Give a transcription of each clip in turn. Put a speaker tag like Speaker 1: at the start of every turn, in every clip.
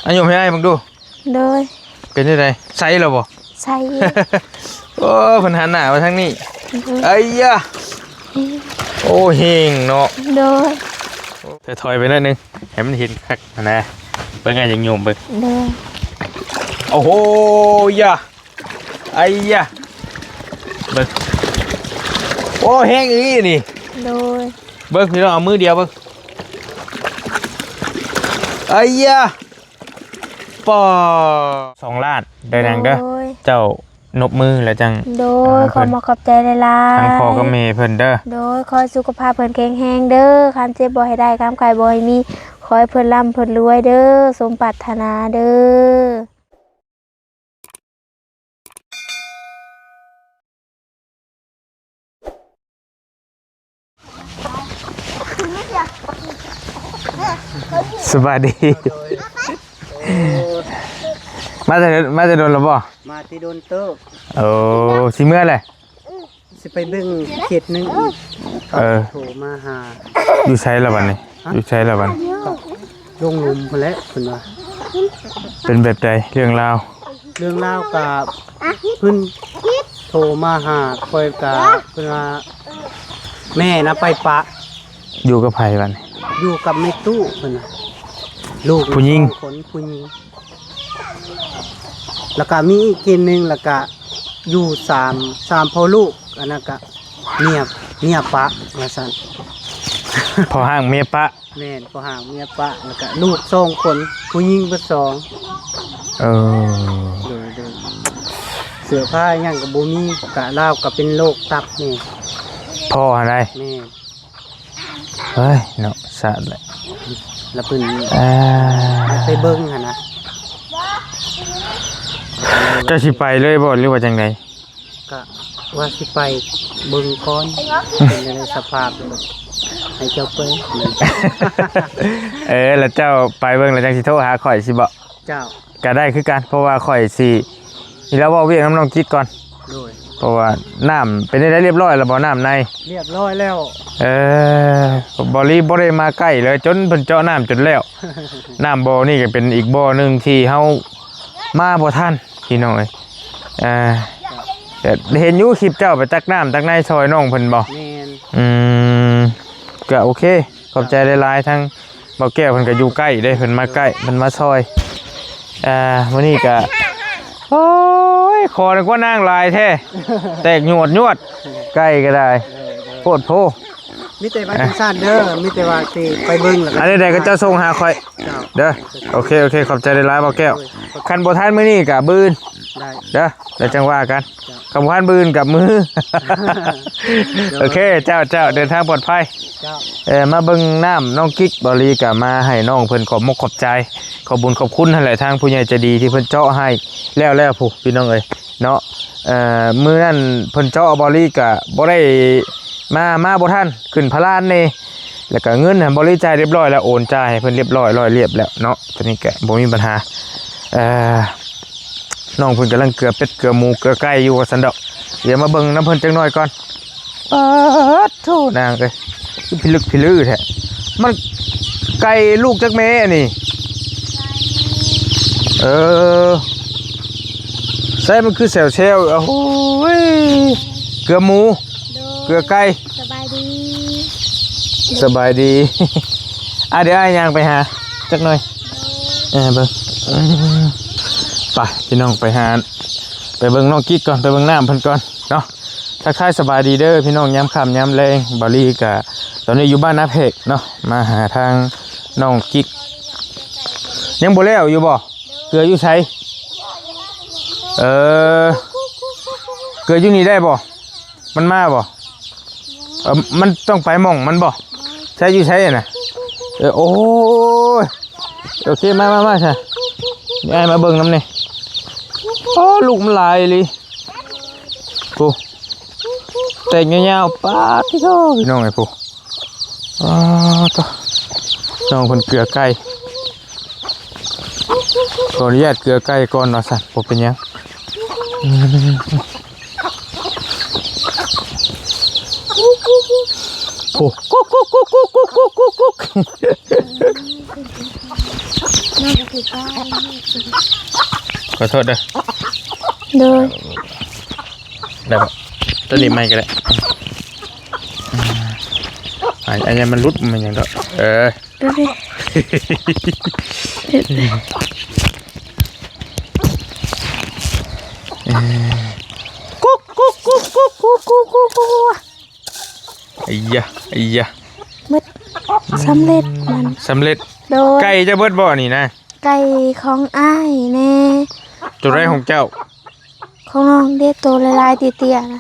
Speaker 1: อันยมให้มึงดู
Speaker 2: โดย
Speaker 1: เป็นยังไงใส่หรอบ่
Speaker 2: ใส่
Speaker 1: โอ้พันหันหน้ามาทางนี้ไอ้ยะโอ้เฮงเนาะ
Speaker 2: โดย
Speaker 1: ถอยไปนิดนึงให้มันเห็นคักนะเป็นไงยังโยมไป
Speaker 2: โดย
Speaker 1: โอ้โหยะไอ้ยะเบิกโอ้แห้งอีนี่
Speaker 2: โดย
Speaker 1: เบิกพี่น้องเอามือเดียวเบิกไอ้ยะปอ2 ล้านได้ดังเด้อเจ้านบมือแล้วจัง
Speaker 2: โดยขอมาขอบใจหลายๆ
Speaker 1: ทั้งพ่อกับแม่เพิ่นเด้อ
Speaker 2: โดยขอสุขภาพเพิ่นแข็งแรงเด้อความเจ็บบ่ให้ได้ความไข้บ่ให้มีขอให้เพิ่นร่ำเพิ่นรวยเด้อสมปรารถนาเด้
Speaker 1: อสวัสดีมาจะโดนหรือบ่
Speaker 3: มาที่โดนเติบ
Speaker 1: โอ้สิเมื่อไร
Speaker 3: สิไปเบิ่งเขตนึงโทรมาหา
Speaker 1: อยู่ใช้ละวันนี้อยู่ใช้ละวัน
Speaker 3: ลงหลุมพอแล้วเพิ่นว่า
Speaker 1: เป็นแบบใดเรื่องราว
Speaker 3: กับเพิ่นโทรมาหาคอยกับเพิ่นว่าแม่นะไปปะ
Speaker 1: อยู่กับไผวัน
Speaker 3: อยู่กับแม่ตู้เพิ่นน่ะลูก
Speaker 1: ผู้หญิง
Speaker 3: คนผู้หญิงแล้วก็มีอีกคนนึงแล้วก็อยู่3พ่อลูกอันนั้นก็เมียปะว่าซั่น
Speaker 1: พอห่างเมียปะ
Speaker 3: แม่นพอห่างเมียปะแล้วก็ลูก2 คนผู้หญิงเบิด2โดยเสื้อผ้าหยังก็บ่มีกะลาวก็เป็นโรคตับนี่
Speaker 1: พ่ออะไร
Speaker 3: แม่
Speaker 1: เฮ้ยเนาะสะเลย
Speaker 3: แล้วเพิ่นไปเบิ่งหั่นนะ
Speaker 1: จะสิไปเลยบ่หรือว่าจังได๋
Speaker 3: ก็ว่าสิไปเบิ่งก่อนเป็นในสภาพให้เจ้าไป
Speaker 1: แล้วเจ้าไปเบิ่งแล้วจังสิโทรหาข่อยสิบ่
Speaker 3: เจ้า
Speaker 1: ก็ได้คือกันเพราะว่าข่อยสินี่แล้วเว้าเวียงน้ำน้องกิ๊กก่อน
Speaker 3: โดย
Speaker 1: เพราะว่าน้ำเป็นได้เรียบร้อยแล้วบ่น้ำใน
Speaker 3: เรียบร้อยแล้ว
Speaker 1: บ่ได้มาใกล้เลยจนเพิ่นเจาะน้ำจนแล้วน้ำบ่อนี่ก็เป็นอีกบ่อนึงที่เฮามาบ่ทันพี่น้องเอ้ยแต่เห็นอยู่คลิปเจ้าไปตักน้ำตักในซอยน้องเพิ่นบ่
Speaker 3: แม่น
Speaker 1: ก็โอเคขอบใจหลายๆทั้งบ่แก้วเพิ่นก็อยู่ใกล้ได้เพิ่นมาใกล้เพิ่นมาซอยวันนี้ก็โอ้ยขอนึกว่านางลายแท้แตกหยวดใกล้ก็ได้โพดโพ
Speaker 3: มีแต่ว่าซ่านเด้อมีแต่ว่าสิไปเบิ่งแล้ว
Speaker 1: อันใดๆก็จะส่งหาข่อยเด้อโอเคขอบใจหลายๆบ่แก้วคันบ่ทันมื้อนี้ก็บื้นเด้อแล้วจังว่ากันคำว่านบืนกับมือโอเคเจ้าเดินทางปลอดภัยมาเบิ่งน้ำน้องกิ๊กบริกะมาให้น้องเพิ่นขอบมกขอบใจขอบบุญขอบคุณนั่นแหละทางผู้ใหญ่ใจดีที่เพิ่นเจาะให้แล้วผู้พี่น้องเอ้ยเนาะมื้อนั้นเพิ่นเจาะบริกะบ่ได้มาบ่ทันขึ้นพลานนี่แล้วก็เงินบริจ่ายเรียบร้อยแล้วโอนจ่ายให้เพิ่นเรียบร้อยเรียบแล้วเนาะตอนนี้ก็บ่มีปัญหาน้องเพิ่นกำลังเกลือเป็ดเกลือหมูเกลือไก่อยู่ว่าซั่นดอกเดี๋ยวมาเบิ่งน้ำเพิ่นจังหน่อยก่อนโธ่นางเอ้ยพิลึกพิลือแท้มันไก่ลูกจักแม่นี่ใส่มันคือแซวโอ้ยเกลือหมูเกลือไก่
Speaker 2: สบายดี
Speaker 1: เดี๋ยวย่างไปหาจักหน่อยเบิ่งไปพี่น้องไปเบิ่งน้องกิ๊กก่อนไปเบิ่งน้ำเพิ่นก่อนเนาะทักทายสบายดีเด้อพี่น้องย้ำค่ำย้ำแรงบริกะตอนนี้อยู่บ้านนาเพกเนาะมาหาทางน้องกิ๊กยังบ่แล้วอยู่บ่เกลืออยู่ไสเกลืออยู่นี่ได้บ่มันมาบ่มันต้องไปหม่องมันบ่ใช้อยู่ไสน่ะโอ้ยโอเคมาใช่นี่ไอ้มาเบิ่งน้ำนี่โอ้ลูกมันลายเลยปูแต่งเงาๆป้าพี่น้องไอ้ปูตัวน้องคนเกลือไก่ขออนุญาตเกลือไก่ก่อนเนาะสัตว์ผมเป็นยังโอ้กุ๊ก
Speaker 2: น้องผิดบ้าน
Speaker 1: ขอโทษเด้อ
Speaker 2: โดย
Speaker 1: ได้ปะตัวนี้ไม่ก็ได้อันนี้มันรุดมันอย่างเดียว
Speaker 2: ดูดิกุ๊กกุ๊กกุ๊กกุ๊กกุ๊กกุ๊กกุ๊กกุ๊ก
Speaker 1: ไอ้ยะ
Speaker 2: มืดสำเร็จมัน
Speaker 1: สำเร็จ
Speaker 2: โดย
Speaker 1: ไก่จะเบิดบ่อนี่นะ
Speaker 2: ไก่ของอ้ายแน่
Speaker 1: ตัวไรของเจ้า
Speaker 2: ของน้องเด็ดตัวลายๆเตี้ยๆนะ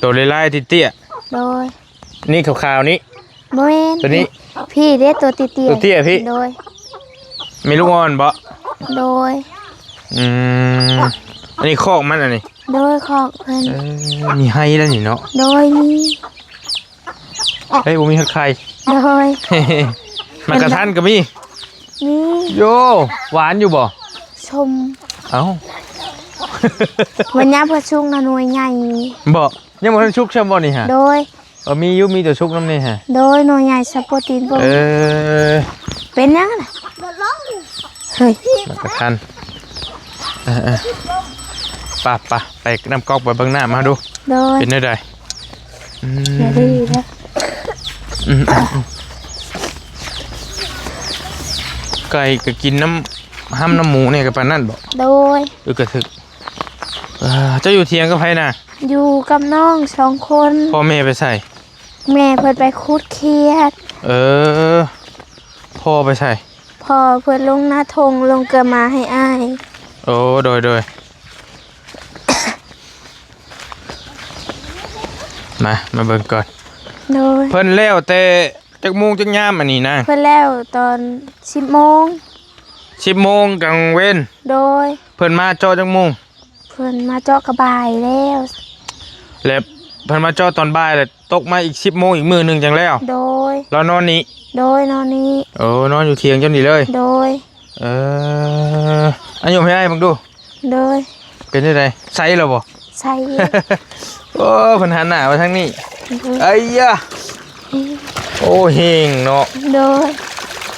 Speaker 1: ตัวลายๆเตี้ย
Speaker 2: โดย
Speaker 1: ๆนี่ขาวๆนี้
Speaker 2: โมเน
Speaker 1: ตัวนี้
Speaker 2: พี่เด็ดตัวเตี้ยๆ
Speaker 1: ตัวเตี้ยพี่
Speaker 2: โดย
Speaker 1: มีลูกอ่อนบ่
Speaker 2: โดย
Speaker 1: อันนี้คอกมันอันนี้
Speaker 2: โดยของเพิ่น
Speaker 1: มีให้แล้วนี่เนาะ
Speaker 2: โดยมี
Speaker 1: เฮ้ยผมมีใคร
Speaker 2: โดย
Speaker 1: มากระทันก็มี
Speaker 2: มี
Speaker 1: โยหวานอยู่บ่
Speaker 2: ชม
Speaker 1: เอ้า
Speaker 2: วันนี้พอชุ่งนะหน่วยใหญ่
Speaker 1: บ่ยังบ่ทันชุกใช่บ่นี่ฮะ
Speaker 2: โดย
Speaker 1: มีตัวชุกน้ำนี่ฮะ
Speaker 2: โดยหน่วยใหญ่สปอร์ตีนบ่ เป็นยังไงเฮ้ย
Speaker 1: มากระทันป่ะไปน้ำก๊อกไปเบิ่งหน้ามาดู
Speaker 2: โดย
Speaker 1: เป็นได้ได
Speaker 2: อย่าดื้อนะ
Speaker 1: ไก่ก็กินห้ำน้ำหมูเนี่ยกับปานนั่นบ่
Speaker 2: โดย
Speaker 1: กระถึกเจ้าอยู่เทียงกับไผน่ะ
Speaker 2: อยู่กับน้อง2 คน
Speaker 1: พ่อแม่ไปใส่
Speaker 2: แม่เพิ่นไปคุดเขียด
Speaker 1: พ่อไปใส่
Speaker 2: พอเพิ่นลงหน้าทงลงเกลือมาให้อ้าย
Speaker 1: โอ้โดยมาเบิ่งก่อน
Speaker 2: โดย
Speaker 1: เพิ่นแล้วแต่จักโมงจักยามอันนี้นะ
Speaker 2: เพิ่นแล้วตอน10 โมง
Speaker 1: 10 โมงกลางเว้น
Speaker 2: โดย
Speaker 1: เพิ่นมาจอจักโมง
Speaker 2: เพิ่นมาเจาะกระบายแล้ว
Speaker 1: แล้วเพิ่นมาจอตอนบ่ายแล้วตกมาอีก10 โมงอีกมื้อหนึงจังแล้ว
Speaker 2: โดย
Speaker 1: เรานอนนี้
Speaker 2: โดยนอนนี้
Speaker 1: โอ้นอนอยู่เทียงจังนี้เลย
Speaker 2: โดย
Speaker 1: อันยมให้อ้ายบังดู
Speaker 2: โดย
Speaker 1: เป็นจังได๋ใส่แล้วบ่
Speaker 2: ใส่
Speaker 1: โอ้เพิ่นหันหน้ามาทางนี้ไอ้ยะโอ้เฮงเนาะ
Speaker 2: โดย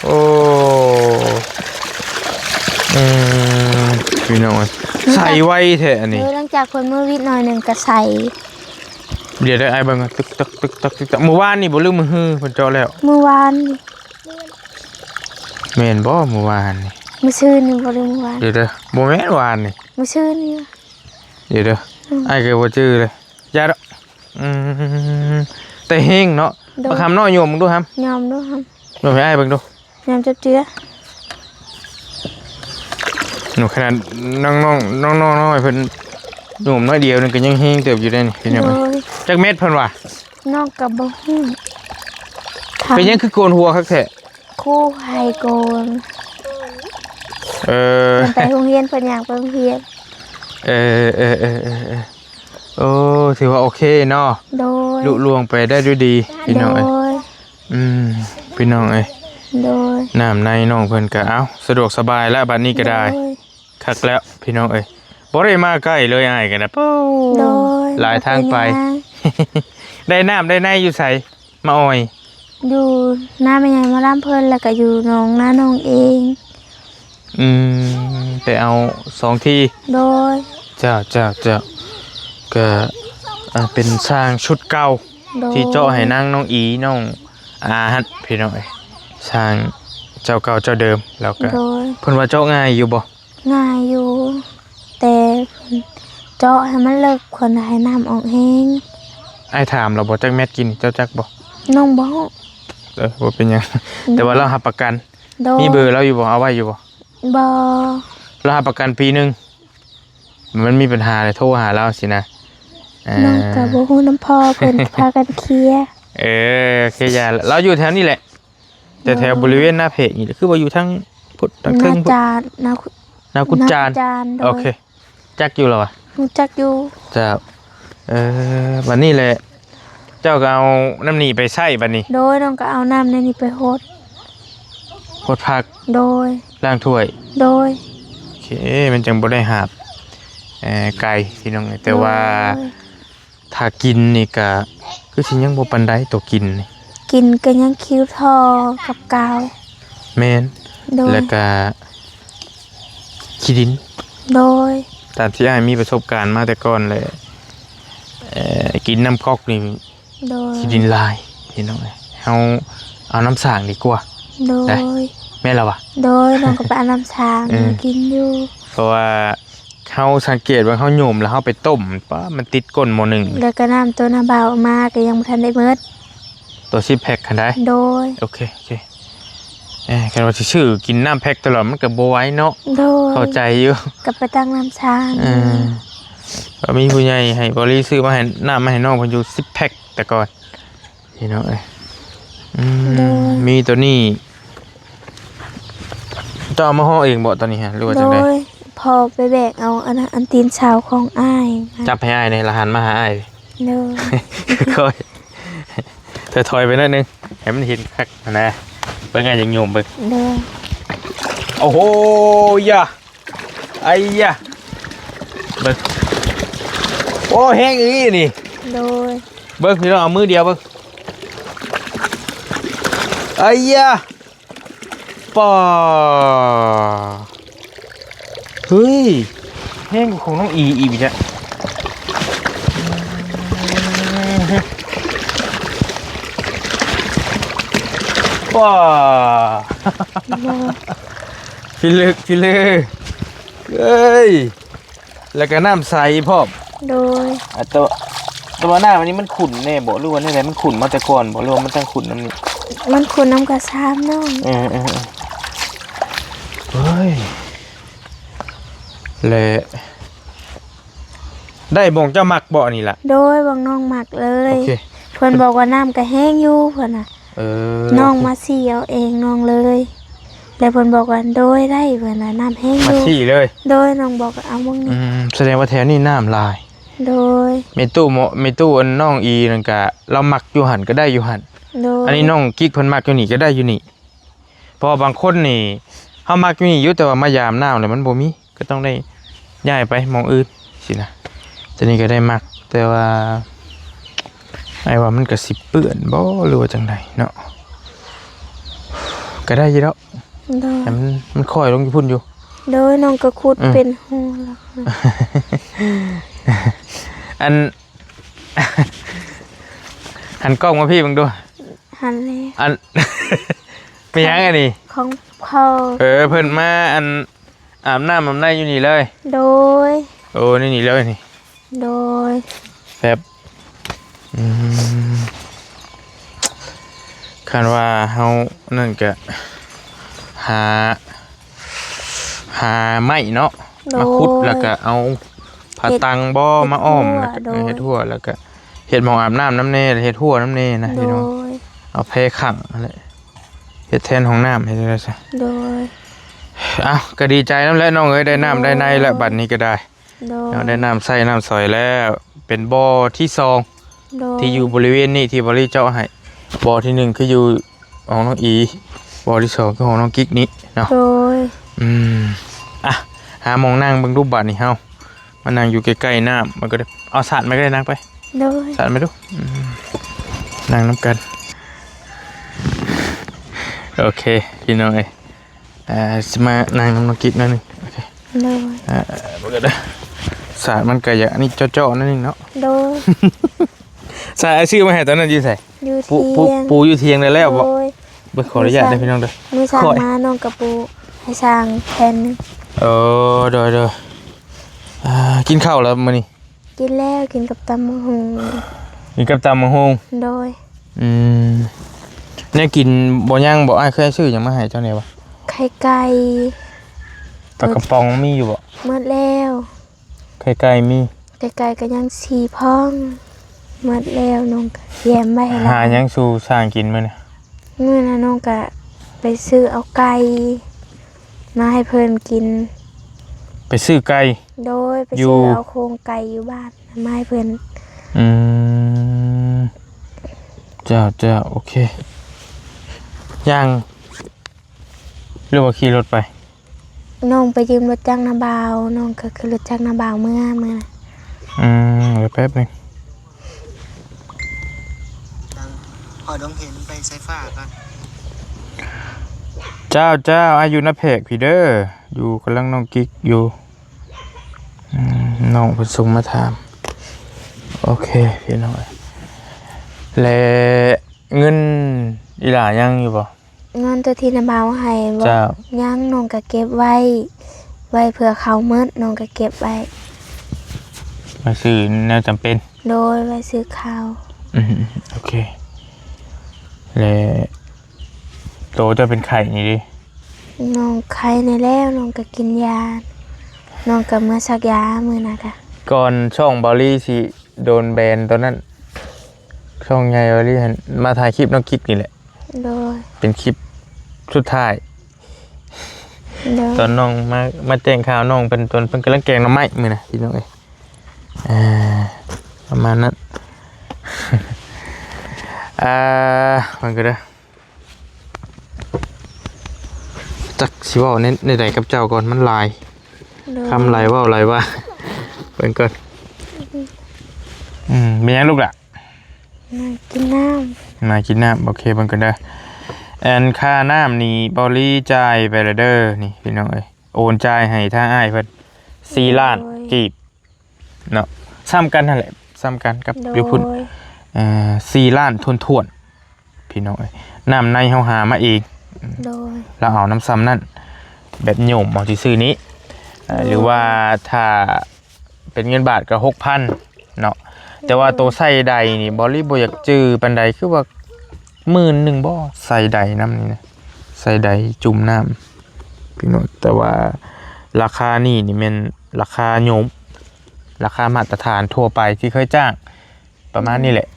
Speaker 1: โอ้พี่น้องใส่ไว้แท้อันนี้
Speaker 2: โดยหลังจากเพิ่นมือวิทย์หน่อยหนึงก็ใส่
Speaker 1: เดี๋ยวได้ไอ้เบิ่งตึกเมื่อวานนี่บ่ลืมมือฮือเพิ่นเจาะแล้ว
Speaker 2: เมื่อวานนี่
Speaker 1: แม่นบ่เมื่อวานนี่
Speaker 2: มื้อชื่นนี่บ่ได้เมื่อวาน
Speaker 1: เดี๋ยวเด้อบ่แม่นวานนี่
Speaker 2: มื้อชื่นนี่
Speaker 1: เดี๋ยวเด้อไอ้ก็บ่จื้อเลยอย่าดอกแต่เฮงเนาะมาคำน้อยโยมมึงดูครับ
Speaker 2: ยอมด้วยครับ
Speaker 1: โยมให้ไอ้เบิ่งดู
Speaker 2: ยอมจับเจือ
Speaker 1: หนูขนาดน้องน้อยเพิ่นโยมน้อยเดียวนึงก็ยังเฮงเติบอยู่ได้นี่พี่น้อง
Speaker 2: โดย
Speaker 1: จักเม็ดเพิ่นว่า
Speaker 2: นอกกับบ่ฮู้
Speaker 1: เป็นยังคือโกนหัวคักแท้
Speaker 2: คู่ไฮโกน
Speaker 1: เพิ่
Speaker 2: เพิ่นไปโรงเรียนเพิ่นอยากไปโรงเรียน
Speaker 1: โอ้ถือว่าโอเคเนาะ
Speaker 2: โดย
Speaker 1: ลุล่วงไปได้ด้วยดีพี่
Speaker 2: โด
Speaker 1: น้องเอ้ย
Speaker 2: ย
Speaker 1: พี่น้องเอ้ย
Speaker 2: โดย
Speaker 1: น้ำในน้องเพิ่นก็เอ้าสะดวกสบายแล้วบัดนี้ก็ได้
Speaker 2: โดย
Speaker 1: คักแล้วพี่น้องเอ้ยบ่ได้มาใกล้เลยอ้ายกันนะปู๊
Speaker 2: โดย
Speaker 1: หลายทางไป ได้น้ำได้ในอยู่ไสมาอ้อย
Speaker 2: อยู่หน้าแม่ใหญ่มาล่ำเพิ่นแล้วก็อยู่หนองน้าน้องเอง
Speaker 1: ไปเอา2ที่
Speaker 2: โดย
Speaker 1: เจ้าก็เป็นสร้างชุดเก่า
Speaker 2: โดย
Speaker 1: ที่เจาะให้นางน้องอีน้องอาฮัดพี่น้องเอ้ยสร้างเจ้าเก่าเจ้าเดิมแล้วก็
Speaker 2: โดย
Speaker 1: เพิ่นว่าเจาะง่ายอยู่บ่
Speaker 2: ง่ายอยู่ แต่เพิ่นเจาะให้มันเลิกคนให้น้ำออกแห้ง
Speaker 1: อ้ายถามเราบ่จักแมทกินเจ้าจักบ่
Speaker 2: น้องบ่
Speaker 1: บ่เป็นหยังแต่ว่าเรารับประกัน
Speaker 2: โดย
Speaker 1: มีเบอร์เราอยู่บ่เอาไว้อยู่บ่
Speaker 2: บ่
Speaker 1: เรารับประกันปีหนึงมันมีปัญหาเลยโทรหาเราสินะ
Speaker 2: น้องก็บ่ฮู้น้ำพ่อเพิ่น พากันเคลียร์
Speaker 1: โอเคอย่าเราอยู่แถวนี้แหละ แต่แถวบริเวณหน้าเพจนี่คือว่าอยู่ทั้งพุทธทั้ง
Speaker 2: นา
Speaker 1: ครึ่งพุทธ
Speaker 2: จานนา
Speaker 1: นากุจจาน
Speaker 2: จานโด
Speaker 1: โอย เคจักอยู่แล้ววะ
Speaker 2: รู้จักอยู่
Speaker 1: เจ้าวันนี้แหละเจ้าก็เอาน้ำหนีไปใส่บัดนี้
Speaker 2: โดยน้องก็เอาน้ำในนี้ไปโฮด
Speaker 1: โคตรพัก
Speaker 2: โดย
Speaker 1: ล้างถ้วย
Speaker 2: โดย
Speaker 1: โอเคมันจังบ่ได้หาบไก่พี่น้องแต่ว่า
Speaker 2: โดย
Speaker 1: ถ้ากินนี่ก็คือสิยังบ่ปานใดตัวกินนี่
Speaker 2: กินกันยังคิ้วทอกับกาว
Speaker 1: แม่น
Speaker 2: โดย
Speaker 1: แล้วก็ ขี้ดิน
Speaker 2: โดย
Speaker 1: ตามที่อ้ายมีประสบการณ์มาแต่ก่อนเลยกินน้ำก๊อกนี่
Speaker 2: โดย
Speaker 1: ขี้ดินลายพี่น้องเอ้ยเฮาเอาน้ำสร้างดีกว่า
Speaker 2: โด
Speaker 1: ได้
Speaker 2: ย
Speaker 1: แม่นแล้ววะ
Speaker 2: โดยน้องก็ไปเอาน้ำช้าง
Speaker 1: เออ
Speaker 2: กินอยู่
Speaker 1: เพราะว่าเขาสังเกตว่าเขาโยมแล้วเขาไปต้มป้ามันติดก้นหมอหนึ่ง
Speaker 2: แล้วก็น้ำตัวน้าเบามาก็ยังบ่ทันได้เมิด
Speaker 1: ตัวชิปแพ็คคันได้
Speaker 2: โดย
Speaker 1: โอเคกันว่าสิชื่อกินน้ำแพ็คตลอดมันก็บ่ไหว้เนาะ
Speaker 2: โดย
Speaker 1: เข้าใจอยู่
Speaker 2: ก็ไปตั้งน้ำช้าง
Speaker 1: ก็มีผู้ใหญ่ให้บริซื้อมาให้น้ำมาให้น้องเพิ่นอยู่10แพ็คแต่ก่อนพี่น้องเอ้ยมีตัวนี้เจ้าเอามาห่อเองบ่ตอนนี้ฮะหรือว่า
Speaker 2: โด
Speaker 1: จังได๋
Speaker 2: ยพอไปแบกเอาอันตีนเช้าของอ้ายมา
Speaker 1: จับให้อ้ายในละหันมาหาอ้าย
Speaker 2: โดย
Speaker 1: ค่อยถอยๆไปหนิดนึงให้มันเห็นคักนะเบิ่งไงจังโยมเบิ่ง
Speaker 2: โดย
Speaker 1: โอ้โหยะไอ้ยะเบิ่งโอ้แห้งอีนี่
Speaker 2: โดย
Speaker 1: เบิ่งพี่น้องเอามือเดียวเบิ่งไอ้ยะป่าเฮ้ยแห้งกว่าของน้องอีกจ้ะป่า พี่ลึกเอ้ยแล้วก็น้ำใสพร้อม
Speaker 2: โดย
Speaker 1: ตัวหน้าวันนี้มันขุ่นแน่บ่หรือว่าไหนมันขุ่นมาแต่ก่อนบ่หรือว่ามันตั้งขุ่นน้ำนี่
Speaker 2: มันคุณน้ำกระซ้ำน้อง
Speaker 1: เฮ้ยแหละได้บ่งเจ้ามักบ่นี่ล่ะ
Speaker 2: โดยบางน้องหมักเลย
Speaker 1: โอเค
Speaker 2: เพิ่นบอกว่าน้ำก็แห้งอยู่เพิ่นน่ะ น้องมาซี่เอาเองน้องเลยแล้วเพิ่นบอกว่าโดยได้เพิ่นน่ะน้ำแห้งอ
Speaker 1: มา
Speaker 2: ยู่
Speaker 1: ที่เลย
Speaker 2: โดยน้องบอกว่าเอามึงนี่
Speaker 1: แสดงว่าแถวนี้น้ำลาย
Speaker 2: โดย
Speaker 1: เมตู้อันน้องอีนั่นก็เรามักอยู่หันก็ได้อยู่หัน
Speaker 2: โดย
Speaker 1: อันนี้น้องกิ๊กเพิ่นมักอยู่นี่ก็ได้อยู่นี่เพราะว่าบางคนนี่เฮามักอยู่นี่อยู่แต่ว่ามายามน้ำแล้วมันบ่มีก็ต้องได้ย้ายไปหม้องอื่นสินะตัวนี้ก็ได้มักแต่ว่าไอ้ว่ามันก็สิเปื้อนบ่หรือว่าจังไดเนาะก็ได้อยู่แล้ว
Speaker 2: โดย
Speaker 1: แต่มันค่อยลงอยู่พุ่นอยู่
Speaker 2: โดยน้องก็ขุดเป็นหูแล้วนะ
Speaker 1: อัน หันกล้องมาพี่เบิ่งดู
Speaker 2: หันแล้ว
Speaker 1: อัน เป็นยังไงนี่
Speaker 2: ของพ่อ
Speaker 1: เพิ่นมาอันอาบน้ำอาบในอยู่นี่เลย
Speaker 2: โดย
Speaker 1: โอ้นี่เลยนี่
Speaker 2: โดย
Speaker 1: แป๊บคันว่าเฮานั่นก็หาไม้เนาะ
Speaker 2: โดย
Speaker 1: มาขุดแล้วก็เอาผ้าตังบ่มาอ้อมแล้วก็
Speaker 2: โดย
Speaker 1: เฮ็ดทั่วแล้วก็เฮ็ดหม้องอาบน้ำน้ำเน่เฮ็ดทั่วน้ำเน่นะ
Speaker 2: โด
Speaker 1: พี่น้อง
Speaker 2: ย
Speaker 1: เอาแพร่ขังอะไรเฮ็ดแทนห้องน้ำเฮ็ดได้ซะ
Speaker 2: โดย
Speaker 1: อ้าวก็ดีใจนำแล้วน้องเอ้ยได้น้ำได้ในแล้วบัดนี้ก็ได้
Speaker 2: โดย
Speaker 1: เอาได้น้ำใส่น้ำสอยแล้วเป็นบ่อที่2
Speaker 2: โดย
Speaker 1: ที่อยู่บริเวณนี้ที่บริเจ้าให้บ่อที่1คืออยู่ของน้องอีบ่อที่2คือของน้องกิ๊กนี้เนาะ
Speaker 2: โดย
Speaker 1: อ่ะหาหมองนั่งเบิ่งรูปบัดนี่เฮามานั่งอยู่ใกล้ๆน้ำมันก็ได้เอาสาดมาก็ได้นั่งไป
Speaker 2: โดย
Speaker 1: สาดมาดูนั่งน้ำกันโอเคพี่น้องเอ้ยจะมานั่งน้องกิ๊กหนั่นนึงโอเค
Speaker 2: โดย
Speaker 1: มันก็ได้สาดมันก็อย่างอันนี้เจาะๆนั่นนึงเนาะ
Speaker 2: โดย
Speaker 1: สาดไอ้ชื่อมาให้ตอนนั้นอยู่ไส
Speaker 2: อยู่
Speaker 1: ปู
Speaker 2: เทียง
Speaker 1: ปูอยู่เทียงได้แล้วบ่
Speaker 2: โดย
Speaker 1: เบิ่งขออนุญาตได้พี่น้องเด้อ
Speaker 2: มือสร้าง
Speaker 1: ขอ
Speaker 2: มาน้องกระปูให้สร้างแผ่นหนึ่ง
Speaker 1: โดยกินข้าวแล้วมื้อนี้
Speaker 2: กินแล้วกินกับตำมะฮุง
Speaker 1: กินกับตำบักหุ่ง
Speaker 2: โดย
Speaker 1: เนี่ยกินบ่ย่างบ่อ้ายเคยซื้อหยังมาให้เจ้าแน่บ่
Speaker 2: ไข่ไก่
Speaker 1: ปลากระป๋องมีอยู่บ่
Speaker 2: หมดแล้ว
Speaker 1: ไข่ไก่มี
Speaker 2: ไข่ไก่ก็ยังสีพ่องหมดแล้วน้องก็แยมไว้ให้
Speaker 1: หา
Speaker 2: แล้ว
Speaker 1: หยังสู่สร้างกินมื้อนี้
Speaker 2: เมื่อนะน้องก็ไปซื้อเอาไก่มาให้เพิ่นกิน
Speaker 1: ไปซื้อไก่
Speaker 2: โดยไป
Speaker 1: อยู่
Speaker 2: ซื้อเอาโครงไก่อยู่บ้านมาให้เพิ่น
Speaker 1: อืมเจ้าโอเคย่างหรือว่าขี่รถไป
Speaker 2: น้องไปยืมรถจักรนาบาวน้องก็คือรถจักรนาบาวเมื่อนะ
Speaker 1: เดี๋ยวแป๊บหนึง
Speaker 3: พอต้องเห็นไปไซฟ้ากัน
Speaker 1: เจ้าอายุนะเพกพี่เด้ออยู่กำลังน้องกิ๊กอยู่น้องเพิ่นส่งมาถามโอเคพี่น้อยและเงินอีหล่ายังอยู่บ่
Speaker 2: เงินตัวที่นำเอาให้บ่
Speaker 1: เจ้า
Speaker 2: ยังน้องก็เก็บไว้เผื่อเขาหมดน้องก็เก็บไว้
Speaker 1: มาซื้อแนวจำเป็น
Speaker 2: โดยไว้ซื้อข้าว
Speaker 1: โอเคและโตจะเป็นไข่นี่ดิ
Speaker 2: น้องไข้ในแล้วน้องก็กินยาน้องก็เมื่อซักยามื้อน่ะค่ะ
Speaker 1: ก่อนช่องบอลลี่สิโดนแบนตอนนั้นช่องใหญ่บอลลี่มาถ่ายคลิปน้องกิ๊กนี่แหละ
Speaker 2: โดย
Speaker 1: เป็นคลิปสุดท้าย
Speaker 2: โดย
Speaker 1: ตอนน้องมาแจ้งข่าวน้องเป็นตอนเพิ่นกำลังแกงหน่อไม้มื้อนะพี่น้องเอ้ยประมาณนั้น มันก็ได้จักสิเว้าในใดกับเจ้าก่อนมันหลาย
Speaker 2: โดย
Speaker 1: คำหลายเว้าหลายว่าเพิ่นก่อนมีหยังลูกล่ะ
Speaker 2: น่ากินน้ำ
Speaker 1: มากินน้ำโอเคเพิ่นก็ได้แอนค่าน้ำนี่บอลลี่จ่ายไปแล้วเด้อนี่พี่น้องเอ้ยโอนจ่ายให้ทางอ้ายเพิ่น4 ล้านกีบเนาะซ้ำกันนั่นแหละซ้ำกันกับ
Speaker 2: โด
Speaker 1: อยู่พุ่น
Speaker 2: ย
Speaker 1: 4 ล้านทวนๆพี่น้องเอ้ยน้ำในเฮาหามาเอง
Speaker 2: โดย
Speaker 1: เราเอาน้ำซ้ำนั่นแบบโยมเอาซื่อๆนี้หรือว่าถ้าเป็นเงินบาทก็6,000เนาะแต่ว่าตัวใส่ใดนี่บอลลี่บ่อยากจื้อปานใดคือว่า10,000บ่ใส่ใดน้ำนี่นะใส่ใดจุ่มน้ำพี่น้องแต่ว่าราคานี่แม่นราคาโยมราคามาตรฐานทั่วไปที่เคยจ้างประมาณนี้แหละ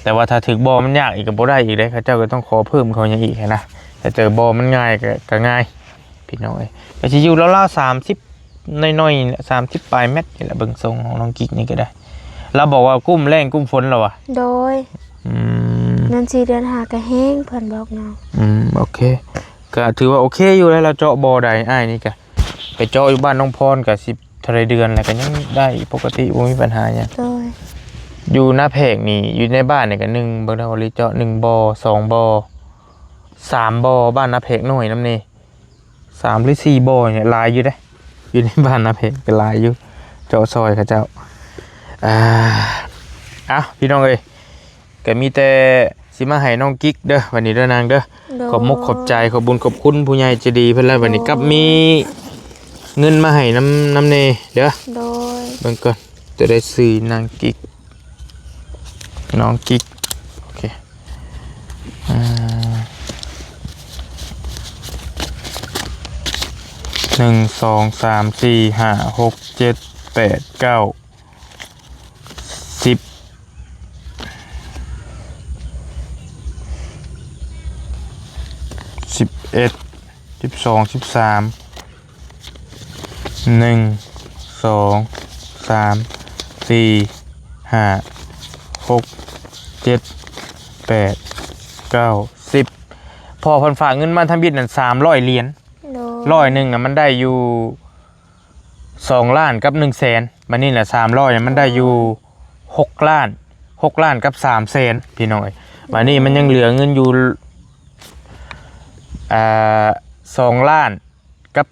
Speaker 1: แต่ว่าถ้าถึกบ่มันยากอีกก็บ่ได้อีกเด้เขาเจ้าก็ต้องขอเพิ่มเขาอย่างอีกนะแต่เจอบ่มันง่ายก็ง่ายพี่น้องเอ้ยก็สิอยู่ราวๆ30น้อยๆ30ปลายเม็ดนี่แหละเบิ่งทรงของน้องกิ๊กนี่ก็ได้เราบอกว่ากุ้มแรงกุ้มฝนแล้วอ่ะ
Speaker 2: โดยเดือน4เดือน5ก็แห้งเพิ่นบอกน้อง
Speaker 1: โอเคก็ถือว่าโอเคอยู่แล้วเราเจาะบ่อใดอ้ายนี่ก็ไปเจาะอยู่บ้านน้องพรก็10เท่าไรเดือนแล้วก็ยังได้ปกติบ่มีปัญหาหยัง
Speaker 2: โดย
Speaker 1: อยู่หน้าเพกนี่อยู่ในบ้านนี่ก็1เบิ่งดาวลิเจาะ1บ่อ2บ่อ3บ่อบ้านหน้าเพกน้อยนำนี่3หรือ4บ่อเนี่ยหลายอยู่เด้อยู่ในบ้านหน้าเพกก็หลายอยู่เจาะซอยเขาเจ้าพี่น้องเอ้ยก็มีแต่สิมาให้น้องกิ๊กเด้อวันนี้เด้อนางเด้อ
Speaker 2: โดย
Speaker 1: ขอบมุกขอบใจขอบบุญขอบคุณผู้ใหญ่ใจดีเพิ่นแล้ววันนี้กับมีเงินมาให้น้ำเนเด้อ
Speaker 2: โดย
Speaker 1: เบิ่งก่อนจะได้ซื้อนางกิ๊กน้องกิ๊กโอเค1 2 3 4 5 6 7 8 9 10 11 12 13 1 2 3 4 5 6 7 8 9 10พอเพิ่นฝากเงินมาทำบิดนั่น300เหรียญ
Speaker 2: โดย
Speaker 1: ร้อยหนึ่งน่ะมันได้อยู่2 ล้านกับ100,000บัดนี้แหละ300เนี่ยมันได้อยู่6 ล้านกับ300,000พี่น้อยบัดนี้มันยังเหลือเงินอยู่2 ล้านกับ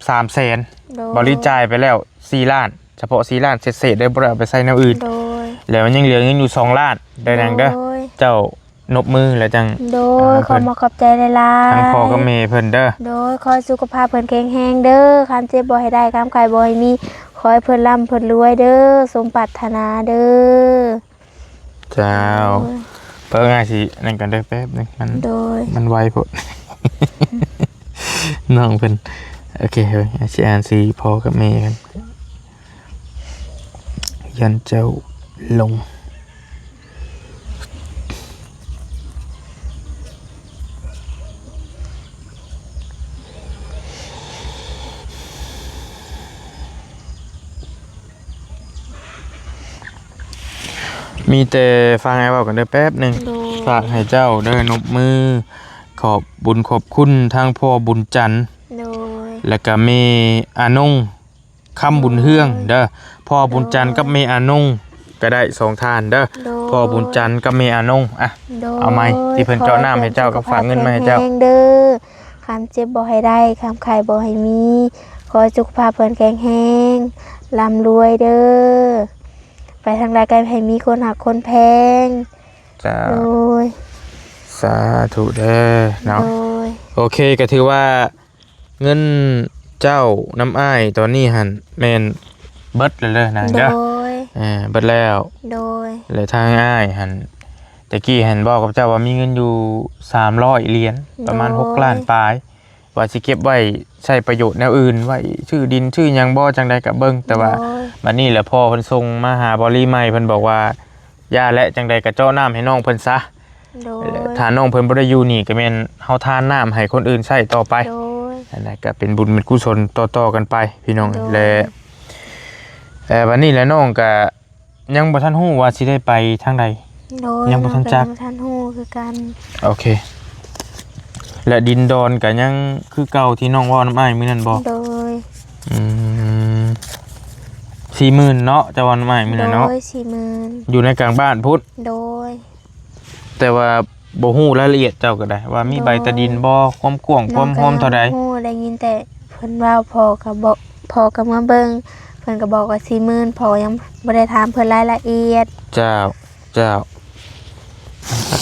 Speaker 1: 300,000
Speaker 2: โดย
Speaker 1: บริจายไปแล้ว4 ล้านเฉพาะ4 ล้านเศษๆได้บ่ได้เอาไปใส่แนวอื่น
Speaker 2: โดย
Speaker 1: แล้วมันยังเหลือเงินอยู่2 ล้านได้นางเด้อ
Speaker 2: โดย
Speaker 1: เจ้านบมือแล้วจัง
Speaker 2: โดยขอมาขอบใจหลายๆ
Speaker 1: ทั้งพ่อกับแม่เพิ่นเด้อ
Speaker 2: โดยขอให้สุขภาพเพิ่นแข็งแรงเด้อความเจ็บบ่ให้ได้ความไข้บ่ให้มีขอให้เพิ่นร่ำเพิ่นรวยเด้อสมปรารถนาเด้อ
Speaker 1: เจ้าเพิ่งง่ายสินั่นกันได้อแป๊บนึงมันไวโพด น้องเพิ่นโอเคเฮ้ยสิอ่านสิพ่อกับแม่กันยันเจ้าลงมีแต่ฟังไอ้บอกกันได้อแป๊บหนึ่ง
Speaker 2: โดย
Speaker 1: ฝากให้เจ้าเด้อนบมือขอบบุญขอบคุณทางพ่อบุญจันทร์
Speaker 2: โดย
Speaker 1: แล้วก็เมอานงคำบุญเฮืองเด้อพ่อบุญจันทร์กับเมอานงก็ได้2 ทานเด้อ
Speaker 2: โดย
Speaker 1: พ่อบุญจันทร์กับเมอานงอ่ะ
Speaker 2: โดย
Speaker 1: เอาไหมที่เพิ่นเจาะน้ำให้เจ้ากับฝากเงินมาให้เจ้า
Speaker 2: ขอให้พิ่นแข็งแรงเด้อค คำเจ็บบ่ให้ได้คำไข่บ่ให้มีขอสุขภาพเพิ่นแข็งแรงร่ำรวยเด้อไปทางใดก็ให้มีคนหักคนแพง
Speaker 1: จ้า
Speaker 2: โดย
Speaker 1: สาธุเด้อเนาะ
Speaker 2: โดย
Speaker 1: โอเคก็ถือว่าเงินเจ้าน้ำอ้ายตอนนี้หันแม่นเบิดเลยนะ
Speaker 2: โด
Speaker 1: เด้อย เบิดแล้ว
Speaker 2: โดย
Speaker 1: เลยทางอ้ายหันตะกี้หันบอกกับเจ้าว่ามีเงินอยู่300เหรียญประมาณ6ล้านปลายว่าสิเก็บไว้ใช้ประโยชน์แนวอื่นไว้ชื่อดินชื่อหยังบ่จังใดก็เบิ่งแต่ว่า
Speaker 2: โดย
Speaker 1: บัดนี้แหละพ่อเพิ่นส่งมาหาบริใหม่เพิ่นบอกว่าย่าและจังใดก็เจาะน้ำให้น้องเพิ่นซะ
Speaker 2: โดย
Speaker 1: ถ้าน้องเพิ่นบ่ได้อยู่นี่ก็แม่นเฮาทานน้ำให้คนอื่นใช้ต่อไป
Speaker 2: โดย
Speaker 1: อันนั้นก็เป็นบุญเป็นกุศลต่อๆกันไปพี่น้อง
Speaker 2: โดย
Speaker 1: และวันนี้แหละน้องก็ยังบ่ทันฮู้ว่าสิได้ไปทางใด
Speaker 2: โดย
Speaker 1: ยังบ่ทันจัก
Speaker 2: ยังบ่ทันฮู้คือกัน
Speaker 1: โอเค และดินดอนก็ยังคือเก่าที่น้องเว้าน้ำอ้ายมื้อนั้นบ่
Speaker 2: โดย
Speaker 1: 40,000เนาะจะว่าน้ำอ้ายมื้อ
Speaker 2: โด
Speaker 1: นั้นเนาะ
Speaker 2: ย40,000
Speaker 1: อยู่ในกลางบ้านพุทธ
Speaker 2: โดย
Speaker 1: แต่ว่าบ่ฮู้รายละเอียดเจ้าก็ได้ ว่ามีใบตะดินบ่ความกว้างความหอมเท่าใด
Speaker 2: น้องก็ยังบ่ฮู้ได้ยินแต่เพิ่นเว้าพอก็บอกพอก็มาเบิ่งเพิ่นก็บอกว่า40,000พอยังบ่ได้ถามเพิ่นรายละเอียด
Speaker 1: เจ้า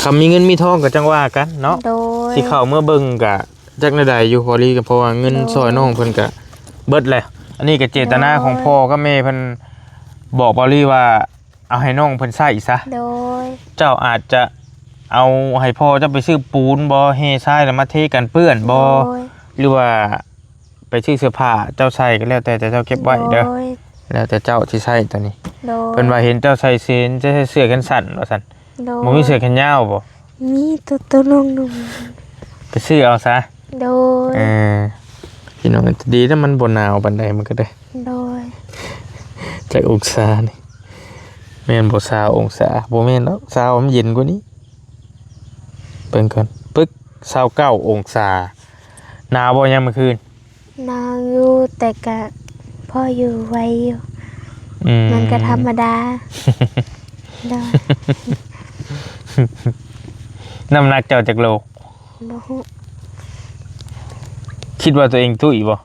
Speaker 1: คำมีเงินมีทองก็จังว่ากันเนาะ
Speaker 2: โดย
Speaker 1: สิเข้าเมื่อเบิ่งก็จักแนวใดอยู่พอลีก็เพราะว่าเงินซอยน้องเพิ่นก็เบิดแล้วอันนี้ก็เจตนาของพ่อกับแม่เพิ่นบอกบอลี่ว่าเอาให้น้องเพิ่นใช้ซะ
Speaker 2: โดย
Speaker 1: เจ้าอาจจะเอาให้พ่อเจ้าไปซื้อปูนบ่เฮทรายแล้วมาเทกันเปื้อนบ่
Speaker 2: โดย
Speaker 1: หรือว่าไปซื้อเสื้อผ้าเจ้าใส่ก็แล้วแต่เจ้าเก็บไว้เด้อ
Speaker 2: โดย
Speaker 1: แล้วแต่เจ้าสิใช้ตอนนี้
Speaker 2: โดย
Speaker 1: เพิ่นว่าเห็นเจ้าใส่เสื้อจะใส่เสื้อแขนสั้นว่าซั่น
Speaker 2: โดย
Speaker 1: บ่มีเสื้อแขนยาวบ่
Speaker 2: มีตัวน้องหนุ่ม
Speaker 1: ไปซื้อเอาซะ
Speaker 2: โดย
Speaker 1: พี่น้องดีถ้ามันบ่หนาวปานใดมันก็ได้
Speaker 2: โดย
Speaker 1: จากองศานี่แม่นบ่20องศาบ่แม่นแล้ว20มันเย็นกว่านี้เบิ่งก่อนปึ๊ก29องศาหนาวบ่ยามมื้อคืน
Speaker 2: นางอยู่แต่ก็พ่ออยู่ไว้อยู่ มันก็ธรรมดาโดย
Speaker 1: น้ำหนักเจ้าจักโล
Speaker 2: บ่ฮู้
Speaker 1: คิดว่าตัวเองตุ้ยบ่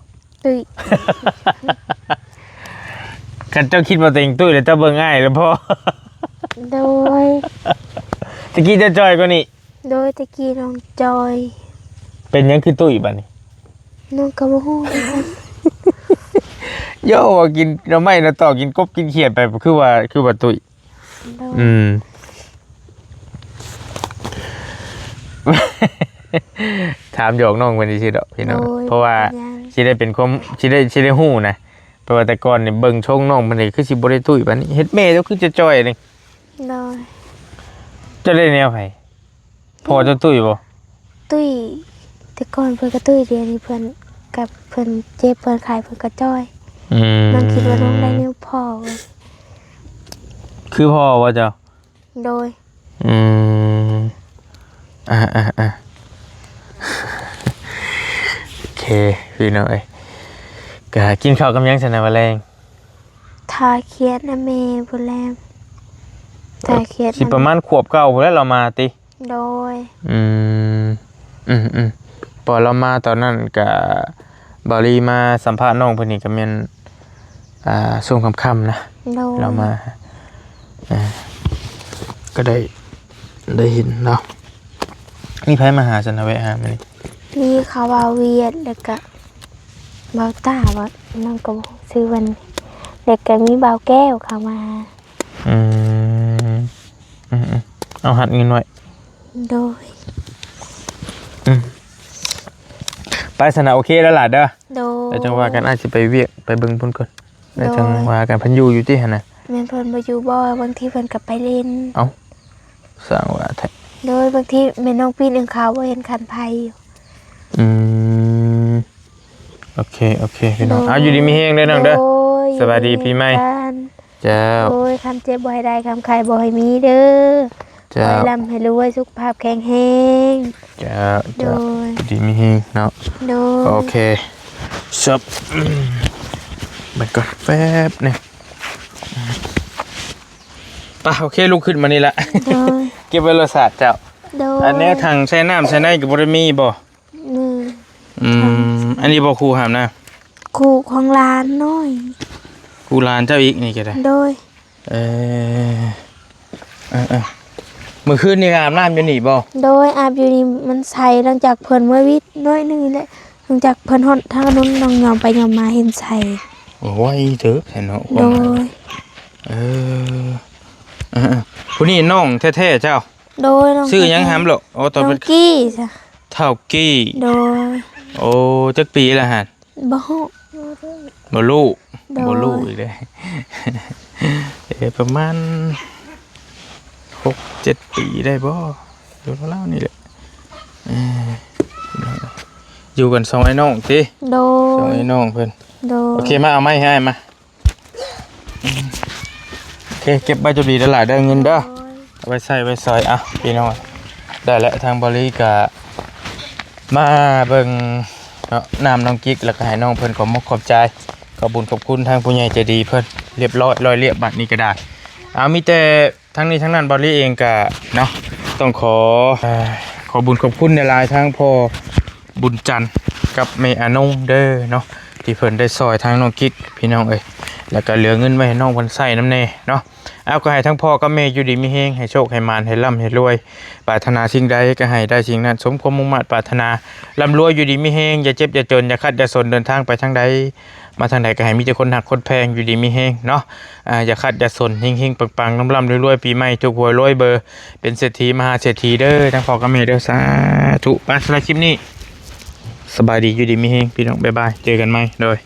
Speaker 2: ตุ้ย
Speaker 1: คันเจ้าคิดว่าตัวเองตุ้ยแล้วเจ้าเบิ่งง่ายแล้วพ่อ
Speaker 2: โดย
Speaker 1: ตะกี้เจ้าจอยกว่านี่
Speaker 2: โดยตะกี้น้องจอย
Speaker 1: เป็นหยังคือตุ้ยบัดนี้
Speaker 2: น้องก็บ่ฮู้
Speaker 1: โย่ว่ากินเราไม่เราต่อกินกบกินเขียดไปคือว่าตุ้ย
Speaker 2: โดย
Speaker 1: ถามหยอกน้องเป็นสิดอกพี่น้อง
Speaker 2: โดย
Speaker 1: เพราะว่า
Speaker 2: ยัง
Speaker 1: สิได้เป็นความสิได้ฮู้นะเพราะว่าแต่ก่อนนี่เบิ่งช่องน้องมันนี่คือสิบ่ได้ตุ้ยบัดนี้เฮ็ดแม่เจ้าคือจะจ้อยนี่
Speaker 2: โดย
Speaker 1: จะได้แนวไผพ่อเจ้าตุ้ยบ่
Speaker 2: ตุ้ยแต่ก่อนเพิ่นก็ตุ้ยเดียวนี้เพิ่นกับเพิ่นเจ็บเพิ่นขายเพิ่นก็จ้อย น้องคิดว่าน้องได้นิ้วพ่อเว้ย
Speaker 1: คือพ่อว่าเจ้า
Speaker 2: โดย
Speaker 1: อืมโอเคพี่น้องเอ้ยก็กินข้าวกับหยังซั่นน่ะว่าแรง
Speaker 2: ทาเคียดนะแม่พุ่นแลมทาเคียด
Speaker 1: สิประมาณขวบเก่าพุ่นแล้วเรามาติ
Speaker 2: โดย
Speaker 1: อืมพอเรามาตอนนั้นก็บาลีมาสัมภาษณ์น้องเพิ่นนี่ก็แม่นช่วงค่ำๆนะ
Speaker 2: โดย
Speaker 1: เรามาก็ได้เห็นเนาะมีไผมาหาฉันเอาไว้หามื้อนี้
Speaker 2: มีคาวาเวียดแล้วก็เบาต้าว่าน้องก็บ่ซื้อวันแล้วก็มีเบาแก้วเข้ามา
Speaker 1: อืมเอาหัดเงินไว้
Speaker 2: โดย
Speaker 1: ไปสนะโอเคแล้วล่ะเด้อ
Speaker 2: โดย
Speaker 1: แล้วจังว่ากันอาจสิไปเวียกไปเบิ่งพุ่นก่อนแล้ว
Speaker 2: โดย
Speaker 1: จังว่ากันเพิ่นอยู่ที่หั่นน่ะ
Speaker 2: แม่นเพิ่นบ่อยู่บ่บางทีเพิ่นก็ไปเล่น
Speaker 1: เอ้าสร้างว่าแท้
Speaker 2: โดยบางทีแม่น้องปีนอึงขาวบ่เห็นคันไผอยู่
Speaker 1: อืมโอเคพี่น้องอยู่ดีมีแฮงเด้อน้องเด้อ
Speaker 2: โย
Speaker 1: สวัสดีปีใหม่
Speaker 2: กัน
Speaker 1: เจ้า
Speaker 2: โอ้ยคำเจ็บบ่ให้ได้คำไข่บ่ให้มีเด้อ
Speaker 1: เจ้า
Speaker 2: ให้ร่ำให้รวยสุขภาพแข็งแรง
Speaker 1: เจ้า
Speaker 2: โดย
Speaker 1: ดีมีแฮงเนาะ
Speaker 2: โดย
Speaker 1: โอเคชับมันก็แฟบเนี่ยป่ะโอเคลุกขึ้นมานี่ละ
Speaker 2: โดย
Speaker 1: เก็บไว้รสชาติเจ้า
Speaker 2: โดย
Speaker 1: อันนี้ทางใช้น้ำใช้ในกับบริมีบ่
Speaker 2: มือ
Speaker 1: อันนี้บ่ครูหามนะ
Speaker 2: คู่ของหลานน้อย
Speaker 1: ครูหลานเจ้าอีกนี่ก็ได้
Speaker 2: โดย
Speaker 1: เออมื้อคืนนี่อาบน้ำอยู่นี่บ่
Speaker 2: โดยอาบอยู่นี่มันใส่หลังจากเพิ่นเมื่อวิทย์น้อยหนึงนี่แหละหลังจากเพิ่นฮอดทางนู้นน้องยอมไปยอมมาเห็นใส่
Speaker 1: โอ้ยเถอะแท้เนาะ
Speaker 2: โดย
Speaker 1: เออผู้นี้น้องแท้ๆเจ้า
Speaker 2: โดยน้อง
Speaker 1: ชื่อหยังหำโลโอ้ตอน
Speaker 2: น้อ
Speaker 1: เป็
Speaker 2: ง
Speaker 1: น
Speaker 2: กี้จ้ะ
Speaker 1: เท่ากี้
Speaker 2: โดย
Speaker 1: โอ้จักปีละหั่น
Speaker 2: บ่ฮู้
Speaker 1: บ่รู้
Speaker 2: โดย
Speaker 1: บ่รู้อีกเด้ ประมาณ 6-7 ปีได้บ่อยู่เท่าๆนี่แหละอยู่กันสองไอ้น้องติ
Speaker 2: โด
Speaker 1: สอง
Speaker 2: ย
Speaker 1: ไอ้น้องเพิ่น
Speaker 2: โดย
Speaker 1: โอเคมาเอาไม้ให้มาโอเคเก็บใบจุดดีได้หลายได้เงินเด้อเอาไปใส่ไว้ซอยอ่ะพี่น้องได้แล้วทางบริกะมาเบิ่งเนาะน้ำน้องกิ๊กแล้วก็ให้น้องเพิ่นขอมกขอบใจขอบคุญขอบคุณทางผู้ใหญ่ใจดีเพิ่นเรียบร้อยร้อยเรียบบัดนี้ก็ได้เอามีแต่ทั้งนี้ทั้งนั้นบริเองก็เนาะต้องขอบุญขอบคุณในลายทางพ่อบุญจันทร์กับแม่อานงเด้อเนาะที่เพิ่นได้ซอยทางน้องกิ๊กพี่น้องเอ้ยแล้วก็เหลือเงินไว้ให้น้องเพิ่นใช้นำแน่เนาะเอาก็ให้ทั้งพ่อกับแม่อยู่ดีมีแฮงให้โชคให้มานให้ร่ำให้รวยปรารถนาสิ่งใดก็ให้ได้สิ่งนั้นสมความมุ่งมั่นปรารถนาร่ำรวยอยู่ดีมีแฮงอย่าเจ็บอย่าจนอย่าคัดอย่าสนเดินทางไปทางใดมาทางใดก็ให้มีแต่คนหักคนแพงอยู่ดีมีแฮงเนาะอย่าคัดอย่าสนเฮงๆปังๆร่ำๆรวยๆปีใหม่ถูกหวยรวยเบอร์เป็นเศรษฐีมหาเศรษฐีเด้อทั้งพ่อกับแม่เด้อสาธุไปสำหรับคลิปนี้สบายดีอยู่ดีมีแฮงพี่น้องบ๊ายบายเจอกันใหม่โดย